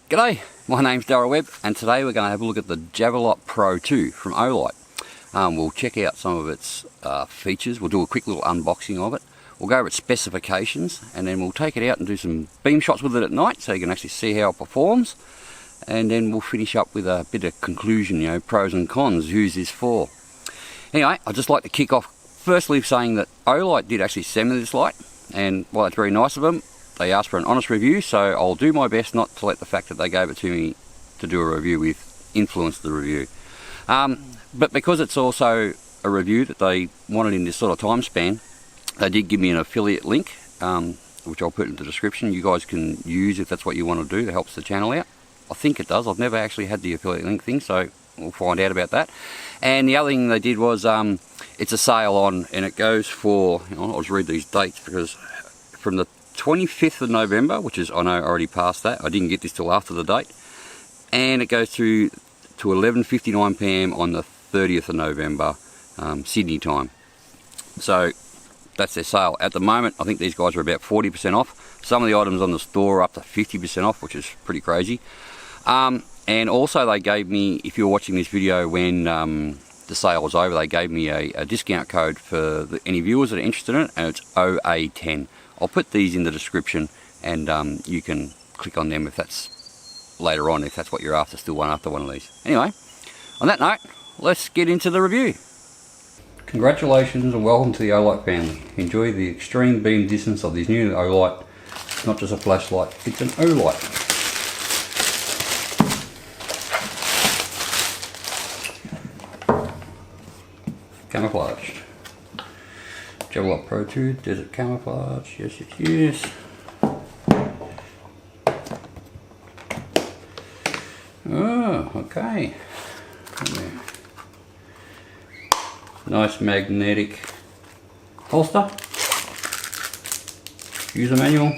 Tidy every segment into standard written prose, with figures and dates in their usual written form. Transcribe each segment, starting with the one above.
G'day, my name's Darryl Webb and today we're going to have a look at the Javelot Pro 2 from Olight. We'll check out some of its features, we'll do a quick little unboxing of it, we'll go over its specifications and then we'll take it out and do some beam shots with it at night so you can actually see how it performs, and then we'll finish up with a bit of conclusion, you know, pros and cons, who's this for. Anyway, I'd just like to kick off firstly saying that Olight did actually send me this light, and while that's very nice of them, they asked for an honest review, so I'll do my best not to let the fact that they gave it to me to do a review with influence the review. But because it's also a review that they wanted in this sort of time span, they did give me an affiliate link, which I'll put in the description. You guys can use if that's what you want to do. That helps the channel out. I think it does. I've never actually had the affiliate link thing, so we'll find out about that. And the other thing they did was, it's a sale on, and it goes for, I'll just read these dates because from the 25th of November, which is, I know, already past that. I didn't get this till after the date. And it goes through to 11:59 PM on the 30th of November, Sydney time. So that's their sale. At the moment, I think these guys are about 40% off. Some of the items on the store are up to 50% off, which is pretty crazy. And also they gave me, if you're watching this video when the sale was over, they gave me a discount code for any viewers that are interested in it, and it's OA10. I'll put these in the description, and you can click on them if that's later on, if that's what you're after, still after one of these. Anyway, on that note, let's get into the review. Congratulations and welcome to the Olight family. Enjoy the extreme beam distance of this new Olight. It's not just a flashlight, it's an Olight. Camouflaged. Javelot Pro 2, Desert Camouflage, yes, yes, yes. Oh, okay. Yeah. Nice magnetic holster. User manual.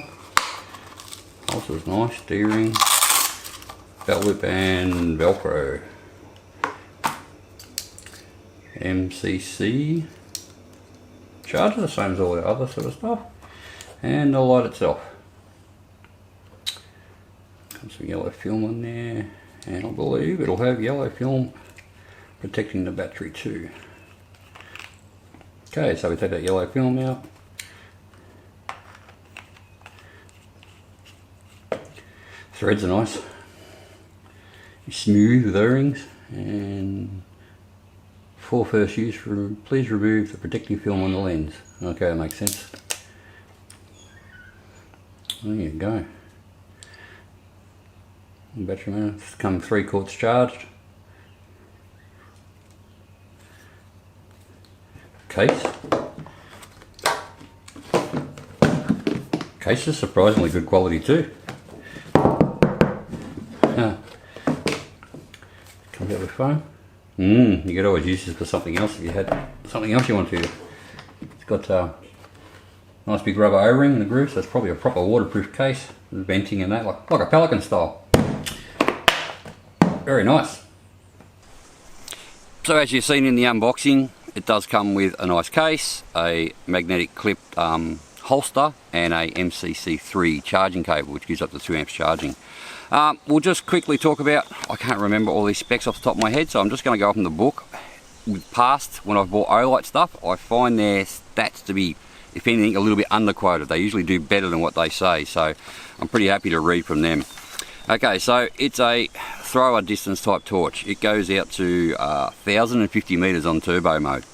Holster's nice, D-ring, belt loop and Velcro. MCC. Charger, the same as all the other sort of stuff, and the light itself. Comes some yellow film on there, and I believe it'll have yellow film protecting the battery too. Okay, so we take that yellow film out. Threads are nice, smooth with O-rings, and for first use, please remove the protective film on the lens. Okay, that makes sense. There you go. Battery man, it's come 3/4 charged. Case. Case is surprisingly good quality too. Comes out with foam. You could always use this for something else if you had something else you want to. It's got a nice big rubber O-ring in the groove, so it's probably a proper waterproof case with venting and that, like a Pelican style. Very nice. So as you've seen in the unboxing, it does come with a nice case, a magnetic clipped holster, and a MCC3 charging cable, which gives up to 2 amps charging. We'll just quickly talk about, I can't remember all these specs off the top of my head, so I'm just going to go from the book. With past, when I've bought Olight stuff, I find their stats to be, if anything, a little bit underquoted. They usually do better than what they say, so I'm pretty happy to read from them. Okay, so it's a thrower distance type torch. It goes out to 1,050 metres on turbo mode.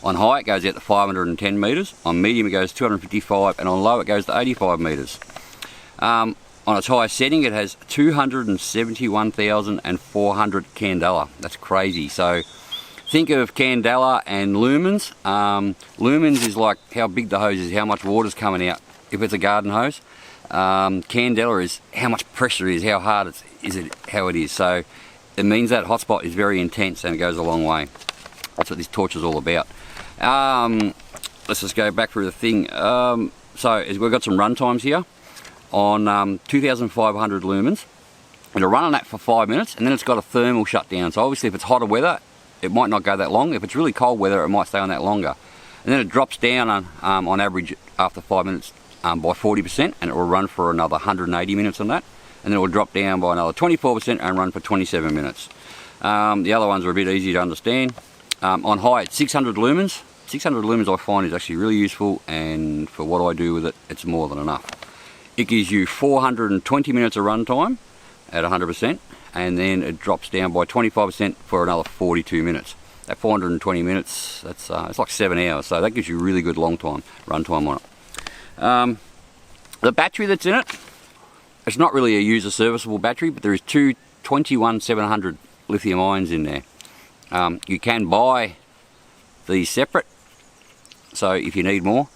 On high it goes out to 510 metres, on medium it goes 255, and on low it goes to 85 metres. On its highest setting it has 271,400 candela. That's crazy. So think of candela and lumens. Lumens is like how big the hose is, how much water's coming out if it's a garden hose. Candela is how much pressure is, how hard how it is. So it means that hotspot is very intense and it goes a long way. That's what this torch is all about. Let's just go back through the thing. So we've got some run times here on 2,500 lumens. It'll run on that for 5 minutes, and then it's got a thermal shutdown. So obviously if it's hotter weather, it might not go that long. If it's really cold weather, it might stay on that longer. And then it drops down on average after 5 minutes by 40%, and it will run for another 180 minutes on that. and then it will drop down by another 24% and run for 27 minutes. The other ones are a bit easier to understand. On high it's 600 lumens. 600 lumens I find is actually really useful, and for what I do with it, it's more than enough. It gives you 420 minutes of run time at 100%, and then it drops down by 25% for another 42 minutes. At 420 minutes, that's it's like 7 hours, so that gives you really good long time run time on it. The battery that's in it, it's not really a user serviceable battery, but there is two 21700 lithium ions in there. You can buy these separate, so if you need more.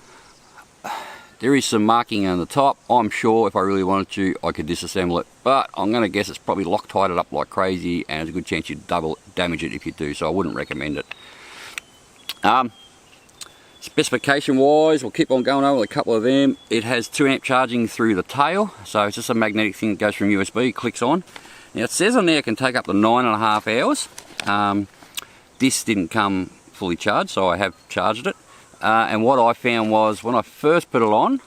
There is some marking on the top. I'm sure if I really wanted to, I could disassemble it, but I'm going to guess it's probably Loctited up like crazy, and there's a good chance you'd double damage it if you do, so I wouldn't recommend it. Specification wise, we'll keep on going over with a couple of them. It has 2 amp charging through the tail, so it's just a magnetic thing that goes from USB, clicks on. Now it says on there it can take up to 9.5 hours. This didn't come fully charged, so I have charged it. And what I found was when I first put it on,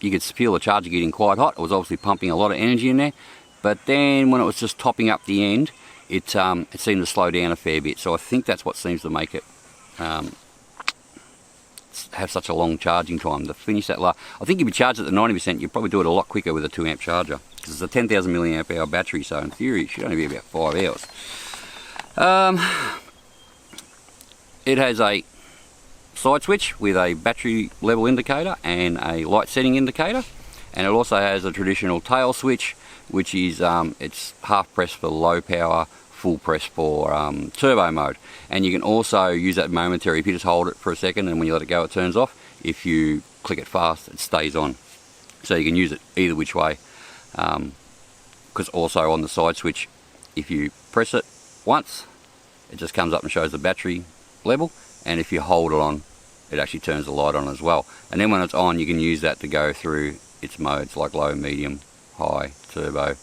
you could feel the charger getting quite hot. It was obviously pumping a lot of energy in there, but then when it was just topping up the end, it seemed to slow down a fair bit. So I think that's what seems to make it have such a long charging time. To finish that, I think if you charge it at 90%, you'd probably do it a lot quicker with a 2 amp charger, because it's a 10,000 milliamp hour battery, so in theory it should only be about 5 hours. It has a side switch with a battery level indicator and a light setting indicator, and it also has a traditional tail switch, which is it's half press for low power, full press for turbo mode. And you can also use that momentary. If you just hold it for a second and when you let it go it turns off. If you click it fast it stays on, so you can use it either which way, because also on the side switch, if you press it once it just comes up and shows the battery level, and if you hold it on it actually turns the light on as well. And then when it's on you can use that to go through its modes like low, medium, high, turbo,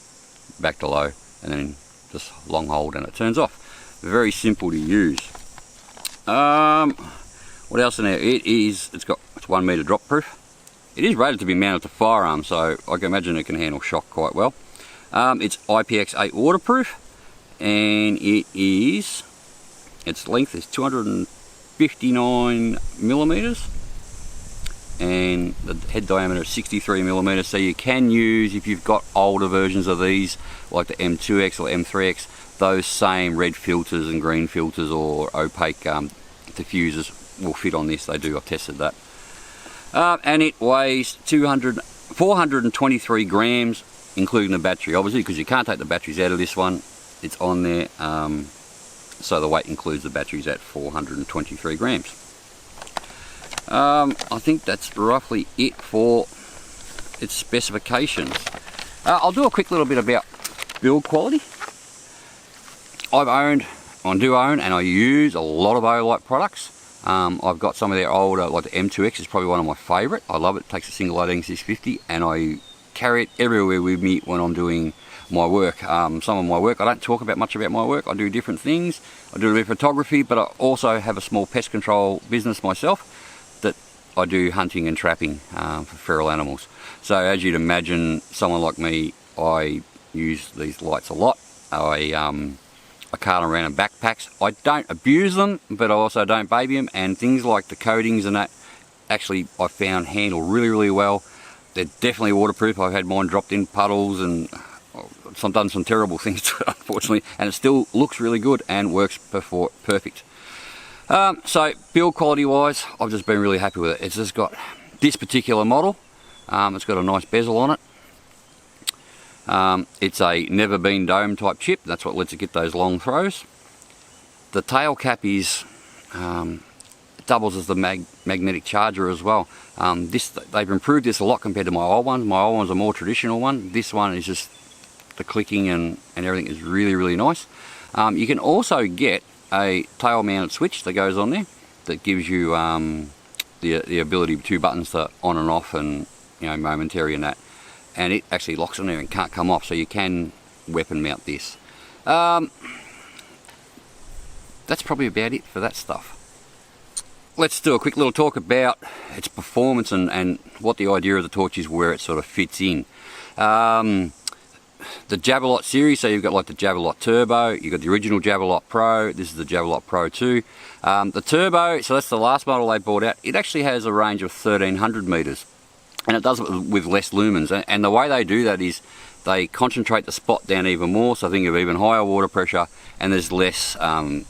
back to low, and then just long hold and it turns off. Very simple to use. What else in there? It's 1 meter drop proof. It is rated to be mounted to firearms, so I can imagine it can handle shock quite well. It's IPX8 waterproof, and its length is 259 millimeters, and the head diameter is 63 millimeters. So you can use, if you've got older versions of these like the M2X or M3X, those same red filters and green filters or opaque diffusers will fit on this. They do, I've tested that. And it weighs 423 grams including the battery, obviously, because you can't take the batteries out of this one. It's on there, so the weight includes the batteries at 423 grams. I think that's roughly it for its specifications. I'll do a quick little bit about build quality. I do own and I use a lot of Olight products. I've got some of their older, like the M2X is probably one of my favourite. I love it. It takes a single 18650 and I carry it everywhere with me when I'm doing my work. Some of my work, I don't talk about much about my work. I do different things. I do a bit of photography, but I also have a small pest control business myself that I do hunting and trapping for feral animals. So as you'd imagine, someone like me, I use these lights a lot. I cart around in backpacks. I don't abuse them, but I also don't baby them, and things like the coatings and that actually I found handle really, really well. They're definitely waterproof. I've had mine dropped in puddles and I've done some terrible things to it, unfortunately, and it still looks really good and works perfect. So build quality wise, I've just been really happy with it. It's just got this particular model. It's got a nice bezel on it. It's a never been dome type chip. That's what lets it get those long throws. The tail cap is doubles as the magnetic charger as well. They've improved this a lot compared to my old ones. My old one's a more traditional one. This one is just the clicking and everything is really, really nice. You can also get a tail mounted switch that goes on there that gives you the ability, 2 buttons to on and off, and momentary and that, and it actually locks on there and can't come off, so you can weapon mount this. That's probably about it for that stuff. Let's do a quick little talk about its performance and what the idea of the torch is, where it sort of fits in. the Javelot series, so you've got like the Javelot Turbo, you've got the original Javelot Pro, this is the Javelot Pro 2. The Turbo, so that's the last model they brought out, it actually has a range of 1300 metres, and it does it with less lumens, and the way they do that is they concentrate the spot down even more, so think of even higher water pressure, and there's less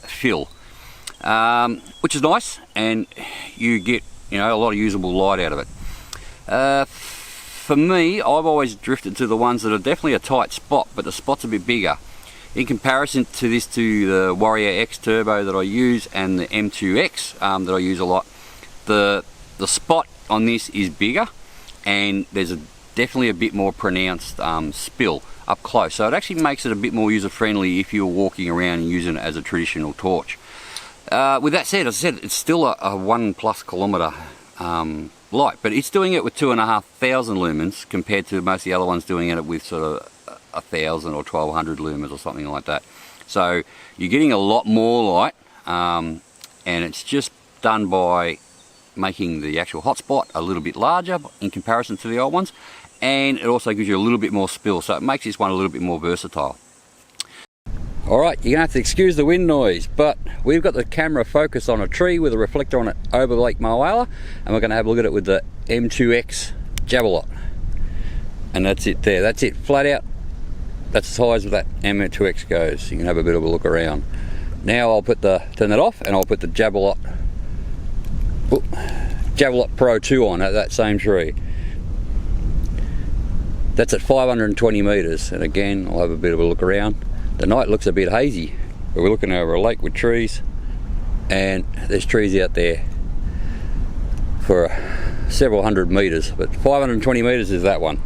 fill, which is nice, and you get, you know, a lot of usable light out of it. For me, I've always drifted to the ones that are definitely a tight spot, but the spot's a bit bigger. In comparison to this, to the Warrior X Turbo that I use and the M2X that I use a lot, the spot on this is bigger, and there's definitely a bit more pronounced spill up close. So it actually makes it a bit more user-friendly if you're walking around and using it as a traditional torch. With that said, as I said, it's still a 1+ kilometre light, but it's doing it with 2,500 lumens compared to most of the other ones doing it with sort of 1,000 or 1,200 lumens or something like that. So you're getting a lot more light, and it's just done by making the actual hotspot a little bit larger in comparison to the old ones, and it also gives you a little bit more spill, so it makes this one a little bit more versatile. Alright, you're going to have to excuse the wind noise, but we've got the camera focused on a tree with a reflector on it over Lake Moala, and we're going to have a look at it with the M2X Javelot. And that's it there, that's it, flat out. That's as high as that M2X goes. You can have a bit of a look around. Now I'll turn that off, and I'll put the Javelot Pro 2 on at that same tree. That's at 520 metres, and again I'll have a bit of a look around. The night looks a bit hazy, but we're looking over a lake with trees, and there's trees out there for several hundred metres, but 520 metres is that one.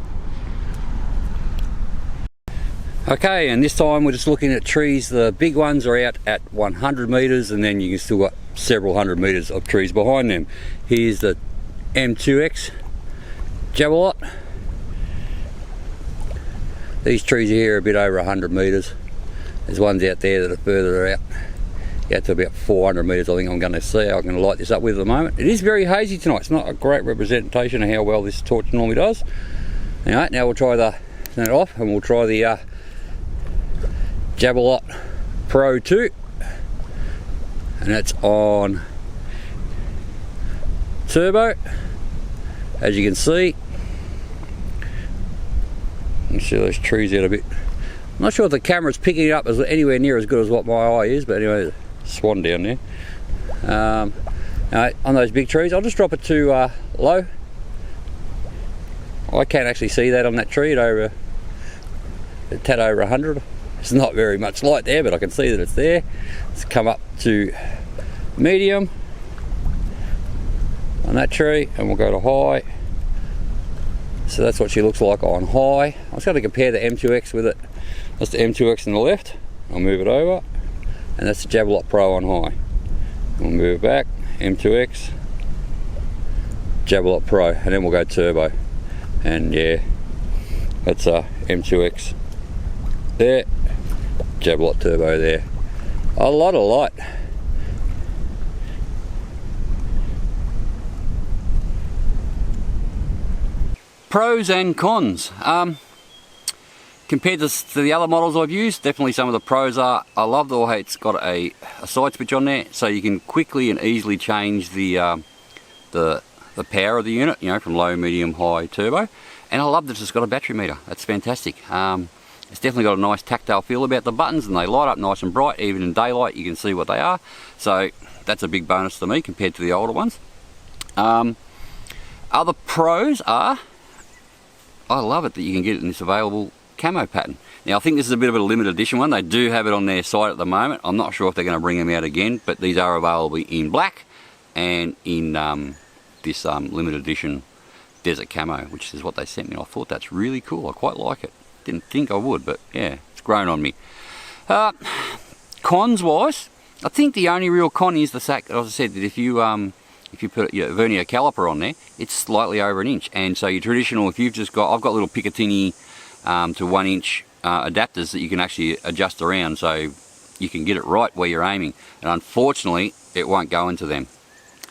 Okay, and this time we're just looking at trees. The big ones are out at 100 metres, and then you can still got several hundred metres of trees behind them. Here's the M2X Javelot. These trees here are a bit over 100 metres. There's ones out there that are further out to about 400 metres. I think I'm going to see how I'm going to light this up with at the moment. It is very hazy tonight. It's not a great representation of how well this torch normally does. Alright, now we'll try turn it off, and we'll try the Javelot Pro 2, and that's on turbo, as you can see. You can see those trees out a bit. I'm not sure if the camera's picking it up as anywhere near as good as what my eye is, but anyway, swan down there. On those big trees, I'll just drop it to low. I can't actually see that on that tree at over a tad over 100. It's not very much light there, but I can see that it's there. Let's come up to medium on that tree, and we'll go to high. So that's what she looks like on high. I was going to compare the M2X with it. That's the M2X on the left. I'll move it over, and that's the Javelot Pro on high. We'll move it back, M2X, Javelot Pro, and then we'll go turbo. And yeah, that's M2X there, Javelot Turbo there. A lot of light. Pros and cons. Compared to the other models I've used, definitely some of the pros are, I love the way it's got a side switch on there, so you can quickly and easily change the power of the unit, you know, from low, medium, high, turbo. And I love that it's got a battery meter. That's fantastic. It's definitely got a nice tactile feel about the buttons, and they light up nice and bright. Even in daylight you can see what they are, so that's a big bonus to me compared to the older ones. Other pros are, I love it that you can get it in this available camo pattern. Now I think this is a bit of a limited edition one. They do have it on their site at the moment. I'm not sure if they're going to bring them out again, but these are available in black and in this limited edition desert camo, which is what they sent me. I thought that's really cool. I quite like it. Didn't think I would, but yeah, it's grown on me. Cons wise, I think the only real con is the fact that, as I said, that if you put your vernier caliper on there, it's slightly over 1 inch, and so your traditional, if you've just got, I've got little Picatinny to 1 inch adapters that you can actually adjust around, so you can get it right where you're aiming, and unfortunately it won't go into them.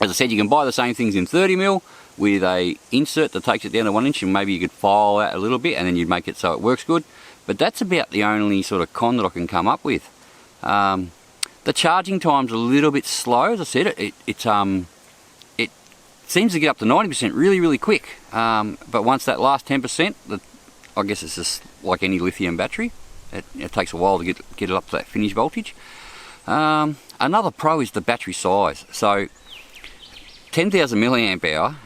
As I said, you can buy the same things in 30mm with a insert that takes it down to 1 inch, and maybe you could file out a little bit and then you'd make it so it works good, But that's about the only sort of con that I can come up with. The charging time's a little bit slow. As I said, it seems to get up to 90% really quick. But once that last 10%, I guess it's just like any lithium battery. It takes a while to get it up to that finish voltage. Another pro is the battery size. So 10,000 milliamp hour,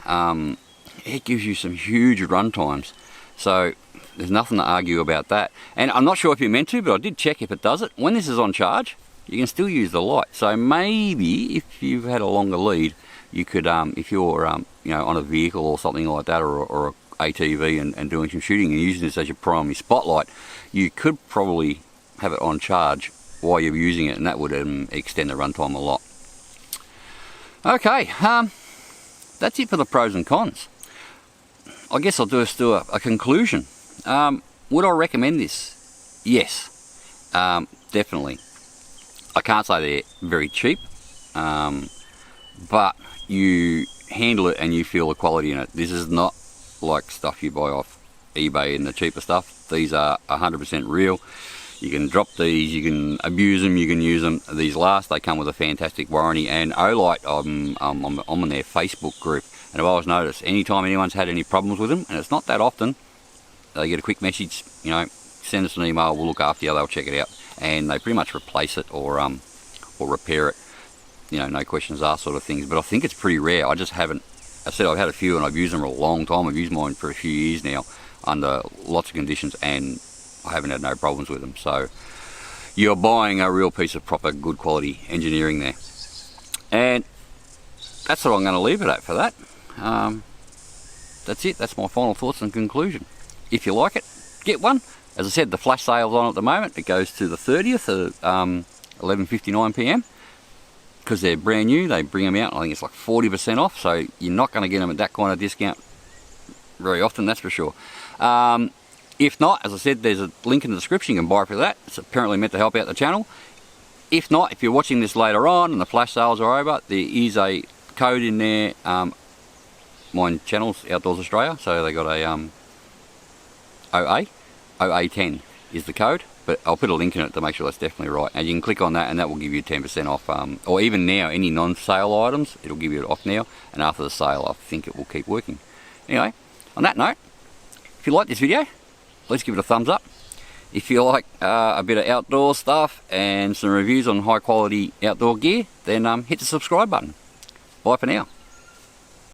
it gives you some huge run times. So there's nothing to argue about that. And I'm not sure if you're meant to, but I did check if it does it. When this is on charge, you can still use the light. So maybe if you've had a longer lead, you could, if you're you know, on a vehicle or something like that, or a ATV and doing some shooting and using this as your primary spotlight, you could probably have it on charge while you're using it, and that would extend the runtime a lot. Okay, that's it for the pros and cons. I guess I'll just do a conclusion. Would I recommend this? Yes, definitely. I can't say they're very cheap, but you handle it and you feel the quality in it. This is not like stuff you buy off eBay and the cheaper stuff. These are 100% real. You can drop these, you can abuse them, you can use them. These last, they come with a fantastic warranty. And Olight, I'm on their Facebook group, and I've always noticed anytime anyone's had any problems with them, and it's not that often, they get a quick message, you know, send us an email, we'll look after you, they'll check it out, and they pretty much replace it or repair it, you know, no questions asked sort of things. But I think it's pretty rare. I just haven't. I said I've had a few and I've used them for a long time. I've used mine for a few years now under lots of conditions, and I haven't had no problems with them. So you're buying a real piece of proper good quality engineering there. And that's what I'm going to leave it at for that. That's it. That's my final thoughts and conclusion. If you like it, get one. As I said, the flash sale's on at the moment. It goes to the 30th at 11:59 PM. Because they're brand new, they bring them out, I think it's like 40% off, so you're not going to get them at that kind of discount very often, that's for sure. If not, as I said, there's a link in the description, you can buy it for that. It's apparently meant to help out the channel. If not, if you're watching this later on and the flash sales are over, there is a code in there. My channel's Outdoors Australia, so they got a OA10 is the code. But I'll put a link in it to make sure that's definitely right. And you can click on that and that will give you 10% off. Or even now, any non-sale items, it'll give you it off now. And after the sale, I think it will keep working. Anyway, on that note, if you like this video, please give it a thumbs up. If you like a bit of outdoor stuff and some reviews on high quality outdoor gear, then hit the subscribe button. Bye for now.